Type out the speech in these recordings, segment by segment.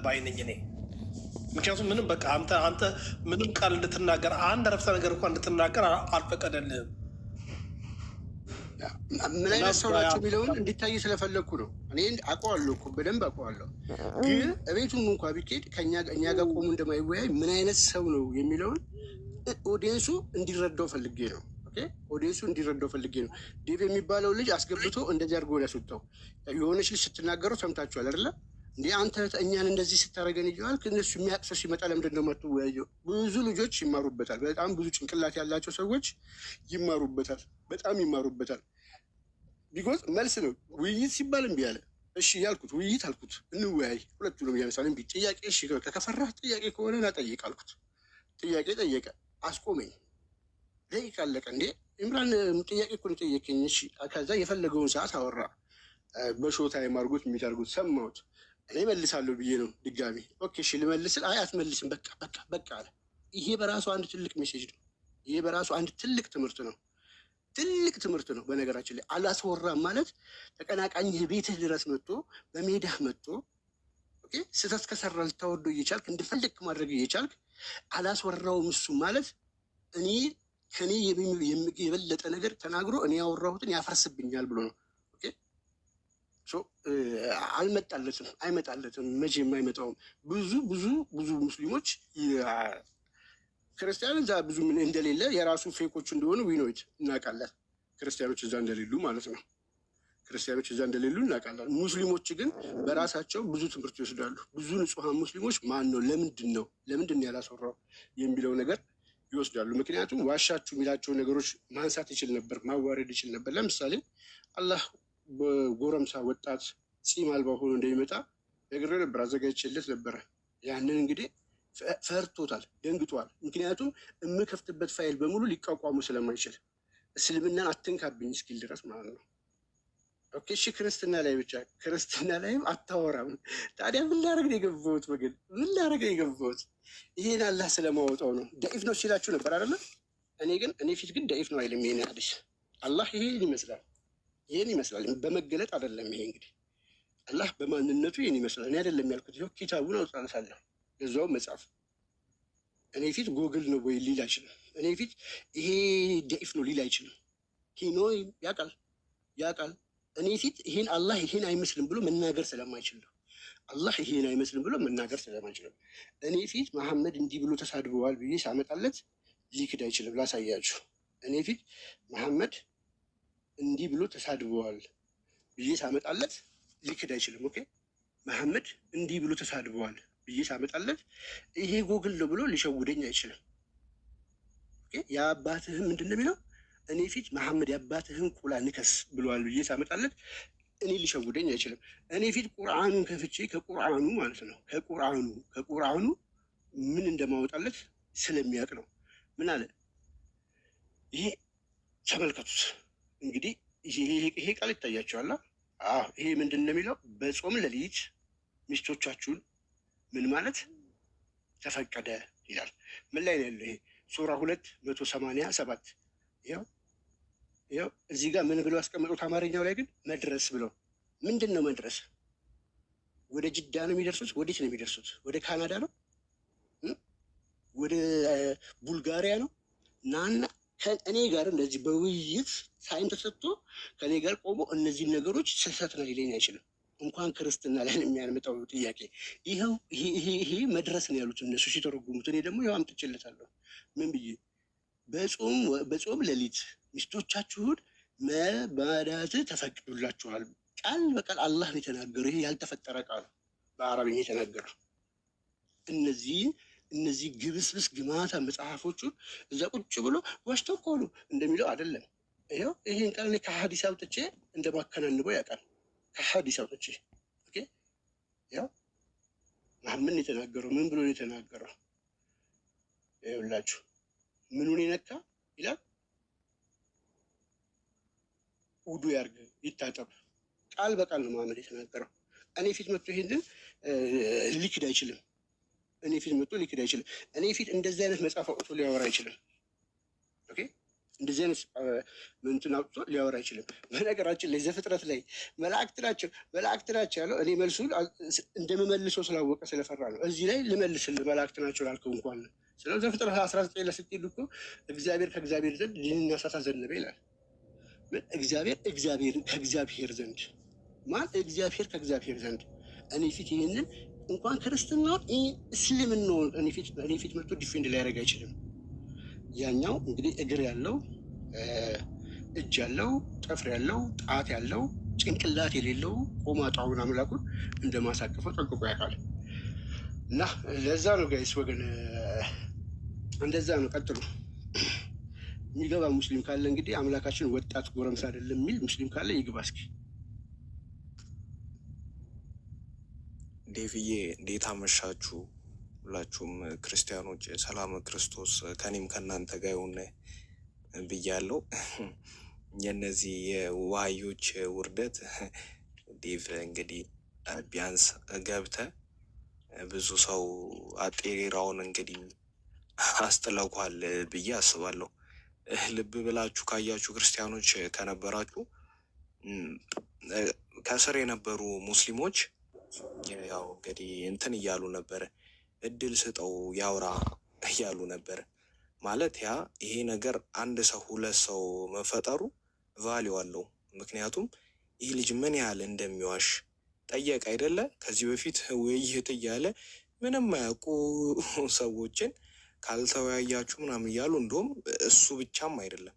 ባይነኝ እኔ ምክንያቱም ምንም በቃ አንተ ምንም ቃል እንድትናገር አንድ ረፍተ ነገር እንኳን እንድትናገር አልፈቀደልህም። ምን አይነት ሰው ናቸው የሚለውን እንዲታይ ስለፈለግኩ ነው። እኔ አውቀዋለሁ እኮ በደንብ አውቀዋለሁ። ግን እቤቱም እንኳ ቢኬድ እኛ ጋር ቆሙ እንደማይወያይ ምን አይነት ሰው ነው የሚለውን ኦዲየንሱ እንዲረዳው ፈልጌ ነው። ኦዲየንሱ እንዲረዳው ፈልጌ ነው። ዴቭ የሚባለው ልጅ አስገብቶ እንደዚህ አድርጎ ያስወጣው። የሆነች ልጅ ስትናገረው ሰምታችኋል አይደለ? እንዲህ አንተ እኛን እንደዚህ ስታደርገን ይዋል። እነሱ የሚያቅሰው ሲመጣ ለምንድን ነው የማትወያየው? ብዙ ልጆች ይማሩበታል። በጣም ብዙ ጭንቅላት ያላቸው ሰዎች ይማሩበታል። በጣም ይማሩበታል። ቢኮዝ መልስ ነው። ውይይት ሲባል እምቢ አለ። እሺ ያልኩት ውይይት አልኩት፣ እንወያይ ሁለቱ ነው ያነሳል። እምቢ ጥያቄ፣ እሺ ከፈራህ ጥያቄ ከሆነ ና ጠይቅ አልኩት። ጥያቄ ጠየቀ፣ አስቆመኝ። ደቂቃ አለቀ። እንዴ ኢምራን ጥያቄ እኮ ነው ጠየቀኝ። እሺ ከዛ የፈለገውን ሰዓት አወራ። በሾታ የማርጎት የሚታርጉት ሰማሁት። እኔ መልሳለሁ ብዬ ነው ድጋሚ። ኦኬ እሺ ልመልስል። አይ አትመልስም፣ በቃ አለ። ይሄ በራሱ አንድ ትልቅ ሜሴጅ ነው። ይሄ በራሱ አንድ ትልቅ ትምህርት ነው። ትልቅ ትምህርት ነው። በነገራችን ላይ አላስወራም ማለት ተቀናቃኝ ቤትህ ድረስ መጥቶ በሜዳህ መጥቶ ስህተት ከሰራ ልታወዶ እየቻልክ እንድፈልግ ማድረግ እየቻልክ አላስወራውም እሱ ማለት እኔ ከኔ የበለጠ ነገር ተናግሮ እኔ ያወራሁትን ያፈርስብኛል ብሎ ነው። አልመጣለትም፣ አይመጣለትም፣ መቼም አይመጣውም። ብዙ ሙስሊሞች ክርስቲያን እዛ ብዙ እንደሌለ የራሱ ፌኮች እንደሆኑ ዊኖይት እናውቃለን። ክርስቲያኖች እዛ እንደሌሉ ማለት ነው። ክርስቲያኖች እዛ እንደሌሉ እናውቃለን። ሙስሊሞች ግን በራሳቸው ብዙ ትምህርት ይወስዳሉ። ብዙ ንጹሐን ሙስሊሞች ማን ነው ለምንድን ነው ያላስወራው የሚለው ነገር ይወስዳሉ። ምክንያቱም ዋሻችሁ የሚላቸው ነገሮች ማንሳት ይችል ነበር፣ ማዋረድ ይችል ነበር። ለምሳሌ አላህ በጎረምሳ ወጣት ፂም አልባ ሆኖ እንደሚመጣ ነግሬ ነበር፣ አዘጋጅቼለት ነበረ። ያንን እንግዲህ ፈርቶታል፣ ደንግጧል። ምክንያቱም የምከፍትበት ፋይል በሙሉ ሊቋቋሙ ስለማይችል እስልምናን አትንካብኝ እስኪል ድረስ ማለት ነው። ኦኬ እሺ፣ ክርስትና ላይ ብቻ ክርስትና ላይም አታወራም። ታዲያ ምን ላደርግ ነው የገባሁት? በግል ምን ላደርግ ነው የገባሁት? ይሄን አላህ ስለማወጣው ነው። ደኢፍ ነው ሲላችሁ ነበር አይደለ? እኔ ፊት ግን ደኢፍ ነው አይልም። ይሄን ሐዲስ አላህ ይሄን ይመስላል፣ ይሄን ይመስላል። በመገለጥ አይደለም። ይሄ እንግዲህ አላህ በማንነቱ ይሄን ይመስላል። እኔ አይደለም ያልኩት። ይኸው ኪታቡን አውጣለታለሁ፣ ለዛውም መጽሐፍ። እኔ ፊት ጎግል ነው ወይ ሊል አይችልም። እኔ ፊት ይሄ ደኢፍ ነው ሊል አይችልም። ሂኖ ያውቃል። እኔ ፊት ይሄን አላህ ይሄን አይመስልም ብሎ መናገር ስለማይችል ነው። አላህ ይሄን አይመስልም ብሎ መናገር ስለማይችል ነው። እኔ ፊት መሐመድ እንዲህ ብሎ ተሳድበዋል ብዬ ሳመጣለት ሊክድ አይችልም። ላሳያችሁ። እኔ ፊት መሐመድ እንዲህ ብሎ ተሳድበዋል ብዬ ሳመጣለት ሊክድ አይችልም። ኦኬ መሐመድ እንዲህ ብሎ ተሳድበዋል ብዬ ሳመጣለት ይሄ ጎግል ነው ብሎ ሊሸውደኝ አይችልም። የአባትህም ምንድን ነው የሚለው? እኔ ፊት መሐመድ የአባትህን ቁላ ንከስ ብለዋል ብዬ ሳመጣለት እኔ ሊሸውደኝ አይችልም። እኔ ፊት ቁርአኑን ከፍቼ ከቁርአኑ ማለት ነው ከቁርአኑ ምን እንደማወጣለት ስለሚያውቅ ነው። ምን አለ? ይሄ ተመልከቱት እንግዲህ ይሄ ቃል ይታያቸዋል። ይሄ ምንድን ነው የሚለው? በጾም ሌሊት ሚስቶቻችሁን ምን ማለት ተፈቀደ ይላል። ምን ላይ ነው ያለው? ይሄ ሱራ 287 ያው እዚህ ጋር ምን ብለው ያስቀመጡት? አማርኛው ላይ ግን መድረስ ብለው። ምንድን ነው መድረስ? ወደ ጅዳ ነው የሚደርሱት? ወዴት ነው የሚደርሱት? ወደ ካናዳ ነው? ወደ ቡልጋሪያ ነው? ናና ከእኔ ጋር እንደዚህ በውይይት ሳይን ተሰጥቶ ከእኔ ጋር ቆሞ እነዚህን ነገሮች ስህተት ነው ሊለኝ አይችልም። እንኳን ክርስትና ላይ የሚያመጣው ጥያቄ ይሄ መድረስ ነው ያሉት እነሱ ሲተረጉሙት። እኔ ደግሞ ያው አምጥቼለታለሁ። ምን ብዬ? በጾም ሌሊት ሚስቶቻችሁን መባዳት ተፈቅዱላችኋል። ቃል በቃል አላህ ነው የተናገረው። ይሄ ያልተፈጠረ ቃል በአረብኛ የተናገረው። እነዚህ ግብስብስ ግማታ መጽሐፎቹን እዛ ቁጭ ብሎ ዋሽተው እኮ ነው እንደሚለው አይደለም። ይኸው ይሄን ቃል እኔ ከሀዲስ አውጥቼ እንደማከናንበው ያውቃል። ከሀዲስ አውጥቼ ያው መሐመድ የተናገረው ምን ብሎ የተናገረው? ይኸውላችሁ ምኑን የነካ ይላል? ውዱ ያርግ፣ ይታጠብ። ቃል በቃል ነው መሐመድ የተናገረው። እኔ ፊት መጥቶ ይሄንን ሊክድ አይችልም። እኔ ፊት እንደዚህ አይነት መጽሐፍ አውጥቶ ሊያወራ አይችልም። ኦኬ እንደዚህ አይነት እንትን አውጥቶ ሊያወራ አይችልም። በነገራችን ላይ ዘፍጥረት ላይ መላእክት ናቸው ያለው እኔ መልሱን እንደምመልሰው ስላወቀ ስለፈራ ነው። እዚህ ላይ ልመልስልህ መላእክት ናቸው ላልከው እንኳን ነው። ስለ ዘፍጥረት 19 ላይ ስትሄዱ እኮ እግዚአብሔር ከእግዚአብሔር ዘንድ ድንና እሳት አዘነበ ይላል። እግዚአብሔር ከእግዚአብሔር ዘንድ ማን? እግዚአብሔር ከእግዚአብሔር ዘንድ እኔ ፊት ይህንን እንኳን ክርስትናውን እስልምናውን እኔ ፊት መጥቶ ዲፌንድ ሊያደርግ አይችልም። ያኛው እንግዲህ እግር ያለው እጅ ያለው ጥፍር ያለው ጣት ያለው ጭንቅላት የሌለው ቆማጣውን አምላኩን እንደማሳቅፈው ጠንቅቆ ያውቃል። እና ለዛ ነው ጋይስ ወገን፣ እንደዛ ነው። ቀጥሉ። የሚገባ ሙስሊም ካለ እንግዲህ አምላካችን ወጣት ጎረምሳ አይደለም የሚል ሙስሊም ካለ ይግባ እስኪ። ዴቪዬ እንዴት አመሻችሁ? ሁላችሁም ክርስቲያኖች ሰላም ክርስቶስ ከኔም ከእናንተ ጋር ይሁን ብያለሁ። የነዚህ የዋዮች ውርደት ዴቭ እንግዲህ ቢያንስ ገብተ ብዙ ሰው አጤራውን እንግዲህ አስጥለኳል ብዬ አስባለሁ። ልብ ብላችሁ ካያችሁ ክርስቲያኖች ከነበራችሁ ከስር የነበሩ ሙስሊሞች ያው እንግዲህ እንትን እያሉ ነበረ፣ እድል ስጠው ያውራ እያሉ ነበረ። ማለት ይሄ ነገር አንድ ሰው ሁለት ሰው መፈጠሩ ቫሊው አለው። ምክንያቱም ይህ ልጅ ምን ያህል እንደሚዋሽ ጠየቅ አይደለ? ከዚህ በፊት ውይይት እያለ ምንም አያውቁ ሰዎችን ካልተወያያችሁ ምናምን እያሉ እንደውም እሱ ብቻም አይደለም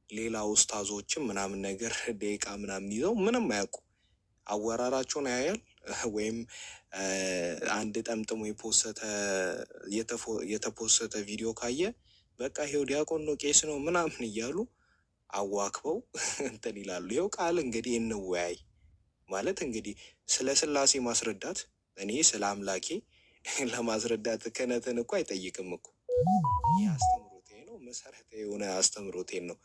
ሌላ ውስታዞችም ምናምን ነገር ደቂቃ ምናምን ይዘው ምንም አያውቁ አወራራቸውን ያያል ወይም አንድ ጠምጥሞ የተፖሰተ ቪዲዮ ካየ በቃ ይሄው ዲያቆን ነው ቄስ ነው ምናምን እያሉ አዋክበው እንትን ይላሉ። ይኸው ቃል እንግዲህ እንወያይ ማለት እንግዲህ ስለ ስላሴ ማስረዳት እኔ ስለ አምላኬ ለማስረዳት ክህነትን እኮ አይጠይቅም እኮ። ይህ አስተምሮቴ ነው፣ መሰረተ የሆነ አስተምሮቴ ነው።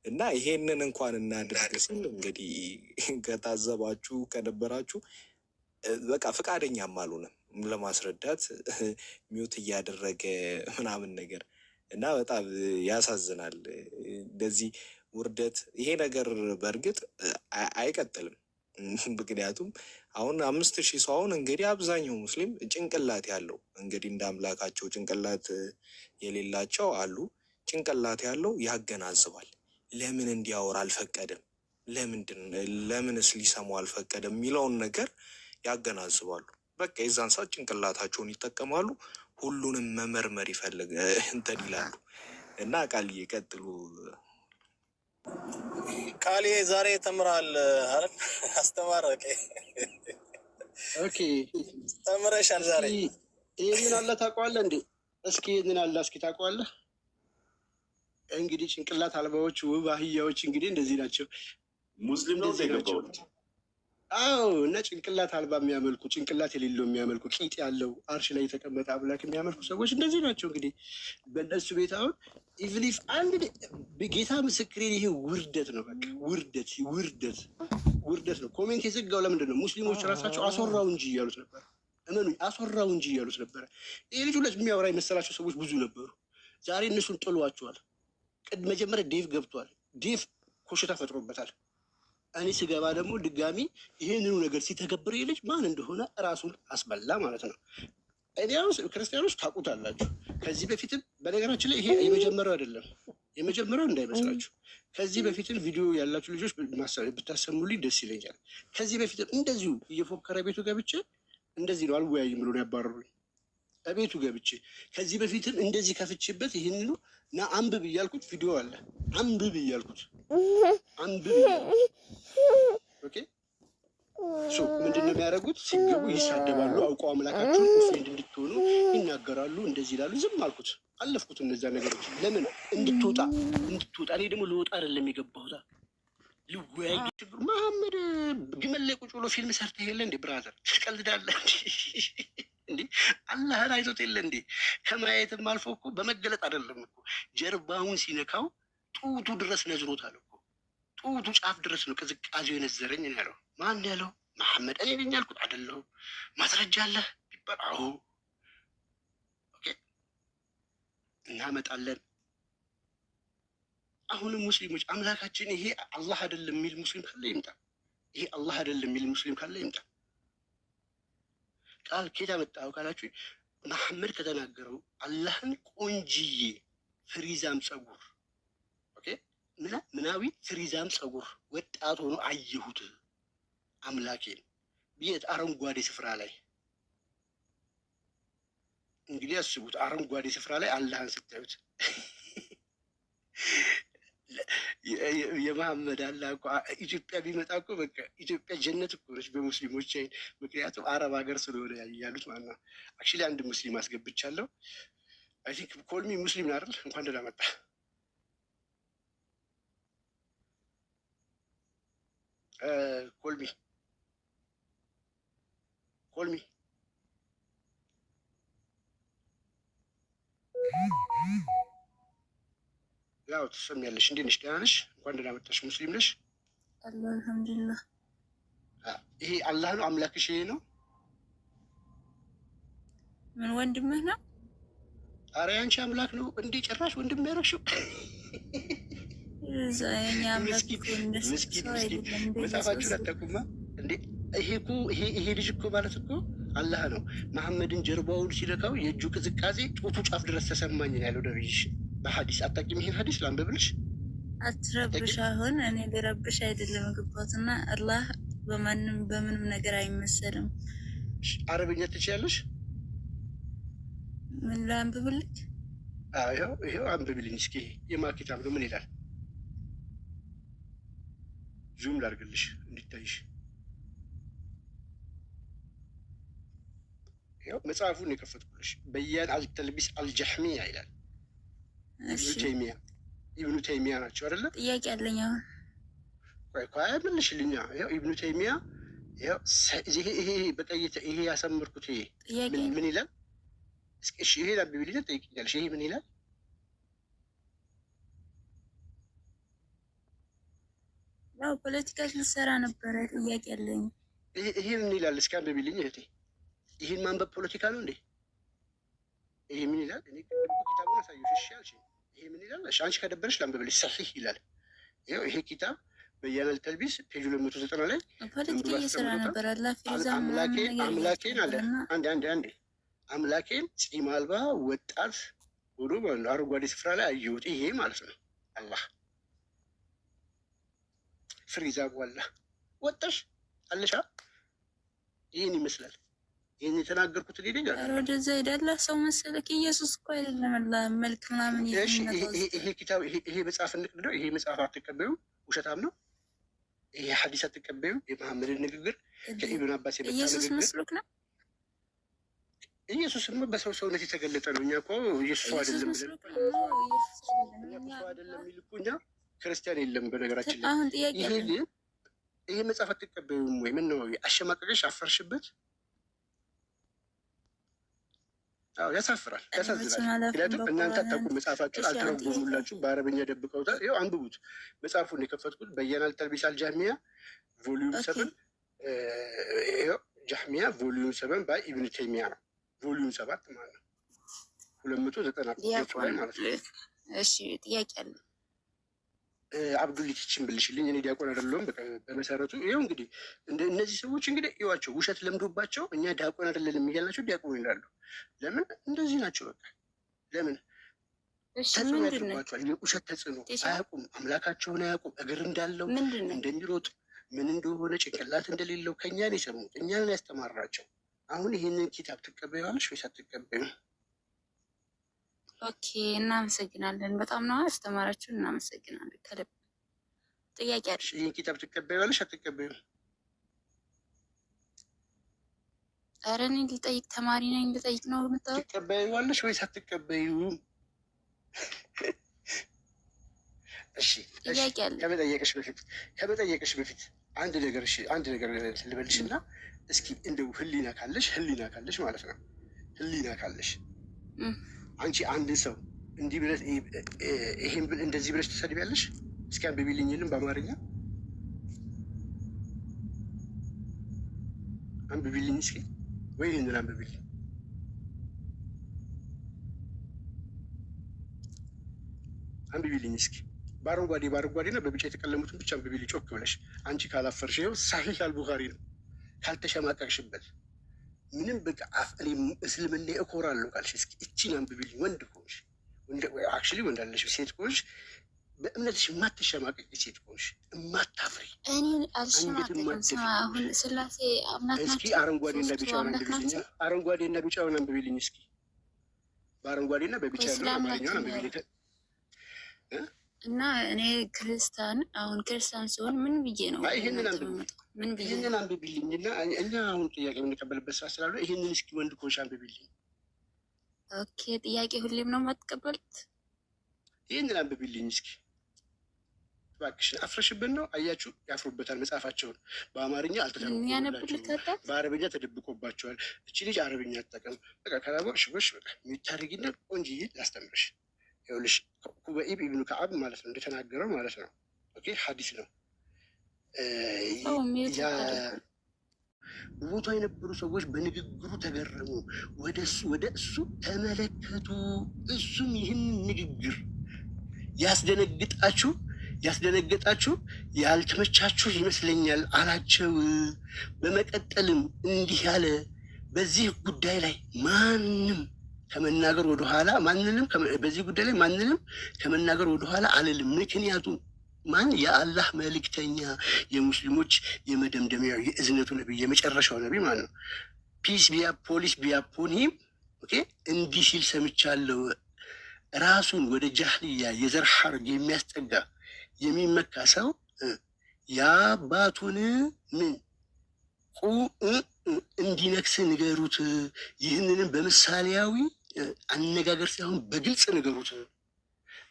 እና ይሄንን እንኳን እናድርግ ሲል እንግዲህ ከታዘባችሁ ከነበራችሁ በቃ ፈቃደኛም አልሆነም ለማስረዳት ሚውት እያደረገ ምናምን ነገር እና በጣም ያሳዝናል። እንደዚህ ውርደት ይሄ ነገር በእርግጥ አይቀጥልም። ምክንያቱም አሁን 5000 ሰው አሁን እንግዲህ አብዛኛው ሙስሊም ጭንቅላት ያለው እንግዲህ እንደ አምላካቸው ጭንቅላት የሌላቸው አሉ። ጭንቅላት ያለው ያገናዝባል። ለምን እንዲያወራ አልፈቀደም? ለምንስ ሊሰሙ አልፈቀደም? የሚለውን ነገር ያገናዝባሉ። በቃ የዛን ሰዓት ጭንቅላታቸውን ይጠቀማሉ። ሁሉንም መመርመር እንትን ይላሉ። እና ቃል ይቀጥሉ። ቃል ዛሬ ተምራል አይደል? አስተማረቀ። ኦኬ ተምረሻል ዛሬ። ይህንን አለ ታውቀዋለህ እንዴ? እስኪ ይህንን አለ እስኪ ታውቀዋለህ? እንግዲህ ጭንቅላት አልባዎች ውብ አህያዎች እንግዲህ እንደዚህ ናቸው። ሙስሊም ነው የገባው። አዎ፣ እና ጭንቅላት አልባ የሚያመልኩ ጭንቅላት የሌለው የሚያመልኩ ቂጥ ያለው አርሽ ላይ የተቀመጠ አምላክ የሚያመልኩ ሰዎች እንደዚህ ናቸው። እንግዲህ በእነሱ ቤት አሁን ኢቭሊፍ አንድ ጌታ ምስክሬን፣ ይሄ ውርደት ነው። በቃ ውርደት ነው። ኮሜንት የዘጋው ለምንድን ነው? ሙስሊሞች ራሳቸው አስወራው እንጂ እያሉት ነበር። እመኑኝ፣ አስወራው እንጂ እያሉት ነበረ። ይሄ ልጅ ሁለት የሚያወራ የመሰላቸው ሰዎች ብዙ ነበሩ። ዛሬ እነሱን ጥሏቸዋል። መጀመሪያ ዴቭ ገብቷል። ዴቭ ኮሽታ ፈጥሮበታል። እኔ ስገባ ደግሞ ድጋሚ ይህንኑ ነገር ሲተገብር ልጅ ማን እንደሆነ እራሱን አስበላ ማለት ነው። እኔ ክርስቲያኖች ታውቁታላችሁ። ከዚህ በፊትም በነገራችን ላይ ይሄ የመጀመሪያው አይደለም፣ የመጀመሪያው እንዳይመስላችሁ። ከዚህ በፊትም ቪዲዮ ያላችሁ ልጆች ብታሰሙልኝ ደስ ይለኛል። ከዚህ በፊትም እንደዚሁ እየፎከረ ቤቱ ገብቼ እንደዚህ ነው አልወያይም ብሎ ነው ያባረሩኝ። ቤቱ ገብቼ ከዚህ በፊትም እንደዚህ ከፍቼበት ይህንኑ እና አንብብ እያልኩት ቪዲዮ አለ። አንብብ እያልኩት ኦኬ። ምንድን ነው የሚያደርጉት? ሲገቡ ይሳደባሉ። አውቀው አምላካቸውን ኦፌንድ እንድትሆኑ ይናገራሉ። እንደዚህ ይላሉ። ዝም አልኩት፣ አለፍኩት። እነዚያ ነገሮች ለምን እንድትወጣ እኔ ደግሞ ልወጣ አይደለም የገባሁት፣ ልወያይ። ችግሩ መሐመድ ግመል ላይ ቁጭ ብሎ ፊልም ሰርተህ የለ እንዴ? ብራዘር ትቀልዳለህ እንዴ? አላህን አይቶት የለ እንዴ? ከማየትም አልፎ እኮ በመገለጥ አይደለም እኮ ጀርባውን ሲነካው ጡቱ ድረስ ነዝሮታል እኮ። ጡቱ ጫፍ ድረስ ነው ቅዝቃዜው የነዘረኝ ነው ያለው። ማን ያለው? መሐመድ። እኔ ነኝ ያልኩት አይደለሁም። ማስረጃ አለህ ቢባል አዎ፣ ኦኬ፣ እናመጣለን። አሁንም ሙስሊሞች አምላካችን ይሄ አላህ አይደለም የሚል ሙስሊም ካለ ይምጣ። ይሄ አላህ አይደለም የሚል ሙስሊም ካለ ይምጣ። ቃል ኬታ መጣው ካላችሁ መሐመድ ከተናገረው አላህን ቆንጅዬ ፍሪዛም ጸጉር ምናዊ ፍሪዛም ጸጉር ወጣት ሆኖ አየሁት አምላኬን ቤት አረንጓዴ ስፍራ ላይ። እንግዲህ አስቡት፣ አረንጓዴ ስፍራ ላይ አላህን ስታዩት የመሐመድ አላህ እኮ ኢትዮጵያ ቢመጣ እኮ በቃ ኢትዮጵያ ጀነት እኮ ነች በሙስሊሞች አይን። ምክንያቱም አረብ ሀገር ስለሆነ ያሉት ማለት ነው። አክቹዋሊ አንድ ሙስሊም አስገብቻለሁ። አይ ቲንክ ኮልሚ ሙስሊም ነው አይደል? እንኳን ደህና መጣ። ኮልሚ ያው ትሰሚያለሽ። እንዴት ነሽ? ደህና ነሽ? እንኳን ደህና መጣሽ። ሙስሊም ነሽ? አልሐምዱሊላህ። ይሄ አላህ ነው አምላክሽ? ይሄ ነው? ምን ወንድምህ ነው? አረ ያንቺ አምላክ ነው እንዴ? ጭራሽ ወንድም ያደረግሽው? መጽሐፋችሁን አታውቁማ እንዴ? ይሄ ልጅ እኮ ማለት እኮ አላህ ነው። መሐመድን ጀርባውን ሲለካው የእጁ ቅዝቃዜ ጡቱ ጫፍ ድረስ ተሰማኝ ያለው ነብይሽ በሐዲስ። አታውቂም? ይሄን ሐዲስ ላንብብልሽ? አትረብሽ። አሁን እኔ ልረብሽ አይደለም ግባትና አላህ በምንም ነገር አይመሰልም። አረብኛ ትችያለሽ? ምን ላንብብልህ? ይኸው አንብብልኝ እስኪ። የማኪታብ ነው። ምን ይላል? ዙም ላድርግልሽ እንዲታይሽ። ይኸው መጽሐፉን የከፈትኩልሽ። በያን አልተልቢስ አልጀሕሚያ ይላል። ኢብኑ ተይሚያ ናቸው አይደለ? ጥያቄ አለኝ አሁን። ቆይ መልሽልኛ። ይኸው ኢብኑ ተይሚያ ይሄ በቀይተ ይሄ ያሰምርኩት ይሄ ምን ይላል? እሺ ይሄ ላንብብልኝ ትጠይቂኛለሽ። ይሄ ምን ይላል? ያው ፖለቲካ ልሰራ ነበረ። ጥያቄ አለኝ። ይሄ ምን ይላል? እስኪ አንብብልኝ እህቴ። ይህን ማንበብ ፖለቲካ ነው እንዴ? ይሄ ምን ይላል? እኔ ኪታቡን አሳየሁሽ። እሺ አልሽኝ። ይሄ ምን ይላል? እሺ አንቺ ከደበረሽ ላንብብልሽ። ሰሒህ ይላል። ይኸው ይሄ ኪታብ በያን አልተልቢስ ፔጅ 290 ላይ ፖለቲካ እየሰራ ነበር። አምላኬን አለ አንዴ አምላኬን ጺም አልባ ወጣት ሆኖ አረንጓዴ ስፍራ ላይ አየሁት። ይሄ ማለት ነው አላህ ፍሪዛ ቧላ ወጣሽ አለሻ። ይህን ይመስላል። ይህን የተናገርኩት ሌለኛ ወደዛ ሄዳላ ሰው መሰለክ። ኢየሱስ እኮ አይደለም መልክ ምናምን። ይሄ ኪታብ ይሄ መጽሐፍ ንቅድ ነው። ይሄ መጽሐፍ አትቀበዩ፣ ውሸታም ነው። ይሄ ሐዲስ አትቀበዩ። የመሐመድን ንግግር ከኢብኑ አባስ የመጣ ኢየሱስ መስሎክ ነው። ኢየሱስማ በሰው ሰውነት የተገለጠ ነው። እኛ እኮ ኢየሱስ አይደለም ብለን አይደለም የሚል እኮ እኛ ክርስቲያን የለም። በነገራችን ላይ ይሄ መጽሐፍ አትቀበዩም ወይ? ምን ነው አሸማቀቀሽ? አፈርሽበት? አዎ ያሳፍራል፣ ያሳዝናል። ምክንያቱም እናንተ አታውቁም፣ መጽሐፋችሁን አልተረጎሙላችሁም፣ በአረበኛ ደብቀውታል። ይኸው አንብቡት። መጽሐፉን የከፈትኩት በያን አልተልቢስ አልጃህሚያ ቮሊዩም 7 ይኸው ጃህሚያ ቮሊዩም 7 ባይ ኢብኑ ተይሚያ ነው። ቮሊዩም 7 ማለት ነው 290 ላይ ማለት ነው። እሺ ጥያቄ አለ። አብዱሊቲችን ብልሽልኝ። እኔ ዲያቆን አይደለሁም። በመሰረቱ ይኸው እንግዲህ እነዚህ ሰዎች እንግዲህ ይዋቸው ውሸት ለምዶባቸው እኛ ዲያቆን አይደለንም እያልናቸው ዲያቆን ይላሉ። ለምን እንደዚህ ናቸው? በቃ ለምን ተጽዕኖ ያድርባቸዋል? የውሸት ተጽዕኖ አያውቁም፣ አምላካቸውን አያውቁም። እግር እንዳለው እንደሚሮጥ ምን እንደሆነ ጭንቅላት እንደሌለው ከእኛ ነው የሰሙት፣ እኛን ያስተማራቸው። አሁን ይህንን ኪታብ ትቀበያለሽ ወይስ አትቀበይም? ኦኬ እናመሰግናለን። በጣም ነው አስተማራችሁን፣ እናመሰግናለን ከልብ። ጥያቄ አለ። ይህን ኪታብ ትቀበያለሽ አትቀበይም? ኧረ እኔ ልጠይቅ፣ ተማሪ ነኝ፣ ልጠይቅ ነው የምታወቅ። ትቀበያለሽ ወይስ አትቀበይም? እሺ ጥያቄ አለ። ከመጠየቅሽ በፊት አንድ ነገር ልበልሽ እና እስኪ እንደው ህሊና ካለሽ ማለት ነው ህሊና ካለሽ አንቺ አንድ ሰው እንዲህ ብለሽ ይሄን እንደዚህ ብለሽ ትሰድቢያለሽ? እስኪ አንብቢልኝልን በአማርኛ አንብቢልኝ እስኪ፣ ወይ ይህንን አንብቢልኝ። አንብቢልኝ እስኪ በአረንጓዴና በቢጫ የተቀለሙትን ብቻ አንብቢል ጮክ ብለሽ። አንቺ ካላፈርሽ ይኸው ሳሂህ አልቡኻሪ ነው። ካልተሸማቀቅሽበት ምንም በቃ እስልምና እኮራለሁ ካልሽ እስኪ እቺን አንብቢልኝ። ወንድ ከሆንሽ አክቹዋሊ ወንድ አለሽ፣ ሴት ከሆንሽ በእምነትሽ የማትሸማቀቅ ሴት ከሆንሽ የማታፍሪ እኔ አልሸማቀቅም። አሁን ስላሴ አምላክ ናቸው። እስኪ አረንጓዴና ቢጫውን አንብቢልኝ። አረንጓዴና ቢጫውን አንብቢልኝ እስኪ። በአረንጓዴና በቢጫ ያለው አማርኛውን አንብቢልኝ። እና እኔ ክርስቲያን ሲሆን ምን ብዬ ነው? ይህንን አንብቢልኝ እና እኛ አሁን ጥያቄ የምንቀበልበት ሰዓት ስላለ ይህንን እስኪ ወንድ ከሆንሽ አንብቢልኝ። ኦኬ፣ ጥያቄ ሁሌም ነው የማትቀበሉት? ይህንን አንብቢልኝ እስኪ እባክሽን። አፍረሽብን ነው። አያችሁ፣ ያፍሩበታል መጽሐፋቸውን። በአማርኛ አልተደረጉላቸውም፣ በአረብኛ ተደብቆባቸዋል። እቺ ልጅ አረብኛ አትጠቀም። በቃ ከላቦሽ ቦሽ በቃ የሚታደርጊና ቆንጅዬ ላስተምርሽ። ይኸውልሽ ኩበኢብ ኢብኑ ከዓብ ማለት ነው እንደተናገረው ማለት ነው። ኦኬ ሐዲስ ነው። በቦታ የነበሩ ሰዎች በንግግሩ ተገረሙ፣ ወደ እሱ ተመለከቱ። እሱም ይህን ንግግር ያስደነገጣችሁ ያልተመቻችሁ ይመስለኛል አላቸው። በመቀጠልም እንዲህ ያለ በዚህ ጉዳይ ላይ ማንንም ከመናገር ወደኋላ አልልም። ምክንያቱም ማን የአላህ መልእክተኛ የሙስሊሞች የመደምደሚያው የእዝነቱ ነቢይ የመጨረሻው ነቢይ ማለት ነው። ፖሊስ ቢያፖኒም እንዲህ ሲል ሰምቻለሁ። ራሱን ወደ ጃህልያ የዘር ሐረግ የሚያስጠጋ የሚመካ ሰው የአባቱን እንዲነክስ ንገሩት። ይህንንም በምሳሌያዊ አነጋገር ሳይሆን በግልጽ ንገሩት።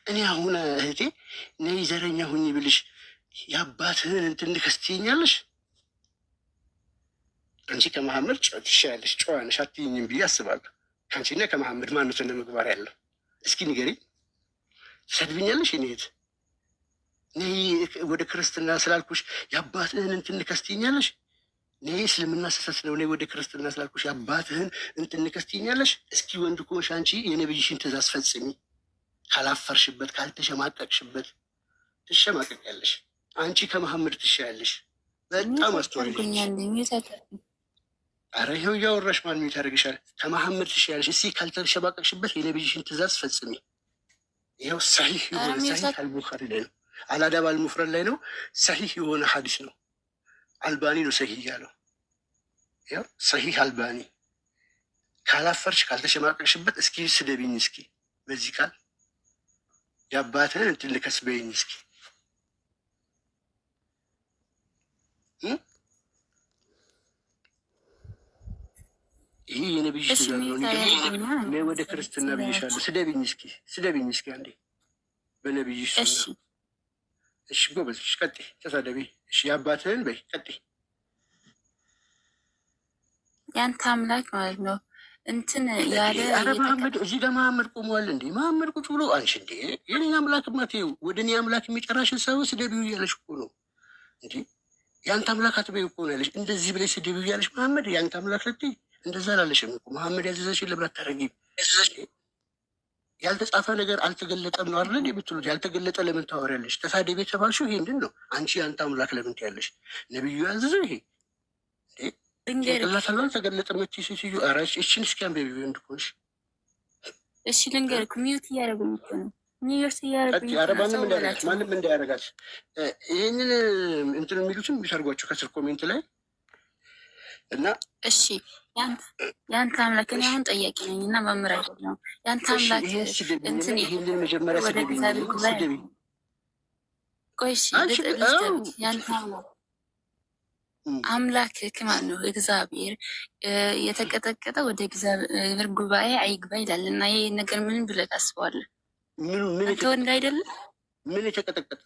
እኔ አሁን እህቴ ነይ ዘረኛ ሁኝ ብልሽ የአባትህን እንትን ንከስ ትይኛለሽ? አንቺ ከመሐመድ ትሻያለሽ፣ ጨዋ ነሽ አትይኝም ብዬ አስባለሁ። ከአንቺና ከመሐመድ ማነው ስነ ምግባር ያለው? እስኪ ንገሪኝ። ትሰድብኛለሽ? እኔ እህት ነይ ወደ ክርስትና ስላልኩሽ የአባትህን እንትን ንከስ ትይኛለሽ? ነይ እስልምና ስህተት ነው፣ ነይ ወደ ክርስትና ስላልኩሽ የአባትህን እንትን ንከስ ትይኛለሽ? እስኪ ወንድ ከሆንሽ አንቺ የነብይሽን ትእዛዝ ፈጽሚ። ካላፈርሽበት ካልተሸማቀቅሽበት ትሸማቀቂያለሽ። አንቺ ከመሐመድ ትሻያለሽ። በጣም አስተዋይልሽ። አረ ይኸው እያወራሽ ማን ታደርግሻል? ከመሐመድ ትሻያለሽ። እስኪ ካልተሸማቀቅሽበት የነብይሽን ትእዛዝ ፈጽሚ። ይኸው ሰሒህ የሆነ ሰሒህ አልቡኻሪ ላይ ነው፣ አልአዳብ አልሙፍረድ ላይ ነው። ሰሒህ የሆነ ሐዲስ ነው። አልባኒ ነው ሰሒህ ያለው። ያው ሰሒህ አልባኒ። ካላፈርሽ ካልተሸማቀቅሽበት እስኪ ስደቢኝ እስኪ በዚህ ቃል የአባትህን እንትን ልከስ በይኝ እስኪ። ይህ የነብይሽ ትእዛዝ ነው። እኔ ወደ ክርስትና ብይሻለሁ። ስደቢኝ እስኪ አንዴ በነብይሽ ሱና። እሺ ጎበዝ፣ ቀጥይ፣ ተሳደቢ። እሺ የአባትህን በይ፣ ቀጥይ። ያንተ አምላክ ማለት ነው እንትን ያለ መሐመድ እዚህ ጋር መሐመድ ቆመዋል እንዴ? መሐመድ ቁጭ ብሎ አንቺ እንዴ የኔን አምላክ ማቴው ወደ እኔ አምላክ የሚጠራሽን ሰው ስደቢው እያለሽ እኮ ነው እንዴ። የአንተ አምላክ አትበይው እኮ ነው ያለሽ። እንደዚህ ብለሽ ስደቢው እያለሽ መሐመድ የአንተ አምላክ ልትይ እንደዛ ላለሽም እኮ መሐመድ ያዘዘሽን ለምን አታረጊም? ያልተጻፈ ነገር አልተገለጠም ነው አይደል ብትሉት፣ ያልተገለጠ ለምን ታወሪያለሽ? ተሳደቢ የተባልሽው ይሄ ምንድን ነው? አንቺ የአንተ አምላክ ለምን ትያለሽ? ነብዩ ያዘዘው ይሄ ጭንቅላታል ተገለጠ መት ሴትዮ አራሽ እችን እስኪ አንበቢ እንድኮንሽ። እሺ ልንገርክ፣ ሚዩት እያደረጉኝ እኮ ነው። ሚዩት እያደረጉኝ ማንም እንዳያረጋች ይህንን እንትን የሚሉትን ቢሰርጓቸው ከስር ኮሜንት ላይ እና እሺ ያንተ አምላክ እኔ አሁን ጠያቂ ነኝ እና መምህር አይደለም። ያንተ አምላክ እንትን ይህንን መጀመሪያ ስደቢ። ቆይ እሺ ያንተ አምላክ ከማን ነው? እግዚአብሔር የተቀጠቀጠ ወደ እግዚአብሔር ጉባኤ አይግባ ይላል እና ይህ ነገር ምን ብለህ ታስበዋለህ? አንተ ወንድ አይደለም? ምን የተቀጠቀጠ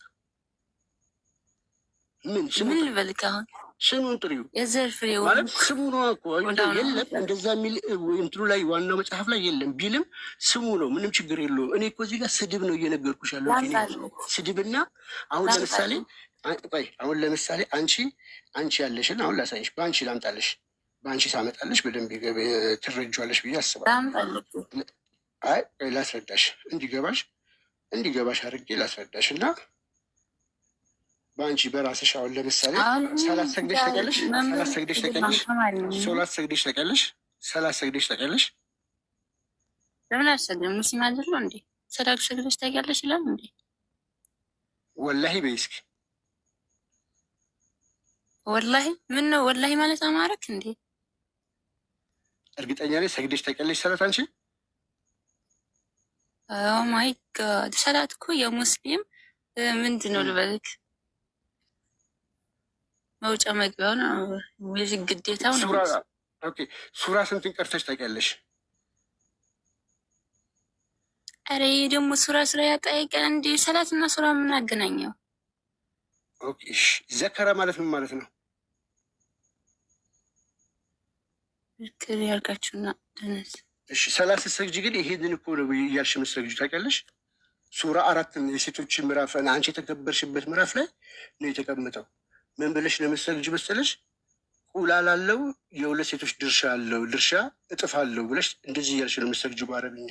ምን ልበልክ? አሁን ስሙን ጥሪው የዘር ፍሬ ማለት ስሙ ነው እኮ የለም። እንደዛ የሚል እንትኑ ላይ ዋናው መጽሐፍ ላይ የለም ቢልም ስሙ ነው። ምንም ችግር የለውም። እኔ እኮ እዚህ ጋር ስድብ ነው እየነገርኩሽ ያለው ስድብና አሁን ለምሳሌ አንቺ ያለሽን አሁን ላሳይሽ። በአንቺ ላምጣለሽ፣ በአንቺ ታመጣለሽ፣ በደንብ ትረጃለሽ ብዬ አስባለሁ። አይ ላስረዳሽ፣ እንዲገባሽ አድርጌ ላስረዳሽ እና በአንቺ በራስሽ አሁን ለምሳሌ ሰላት ሰግደሽ ታውቂያለሽ? ሰላት ሰግደሽ ታውቂያለሽ? ሶላት ሰግደሽ ታውቂያለሽ? ሰላት ሰግደሽ ታውቂያለሽ? ለምን አልሰግድም? ሙስሊም አይደለሁ እንዴ? ሰላት ሰግደሽ ታውቂያለሽ ይላል እንዴ? ወላሂ በይ እስኪ። ወላሂ ምን ነው ወላሂ ማለት አማረክ እንዴ? እርግጠኛ ነኝ ሰግደሽ ታውቂያለሽ ሰላት አንቺ? ኦ ማይ ጋድ ሰላት እኮ የሙስሊም ምንድን ነው ልበልክ መውጫ መግቢያው ነው፣ ግዴታው ነው። ሱራ ስንትን ቀርተሽ ታውቂያለሽ? አረ ይሄ ደግሞ ሱራ ያጠያይቃል እንዴ? ሰላት እና ሱራ ምን አገናኘው? ዘከረ ማለት ምን ማለት ነው? ክር ያልካችሁና ደነስ ሰላት ስትሰግጂ ግን ይሄንን እኮ ነው እያልሽ የምትሰግጂው ታውቂያለሽ? ሱራ 4 የሴቶች ምዕራፍ አንቺ የተከበርሽበት ምዕራፍ ላይ ነው የተቀመጠው። ምን ብለሽ ለምትሰግጂ መሰለሽ? ቁላ ላለው የሁለት ሴቶች ድርሻ አለው ድርሻ እጥፍ አለው ብለሽ እንደዚህ እያልሽ ነው የምትሰግጂው በአረብኛ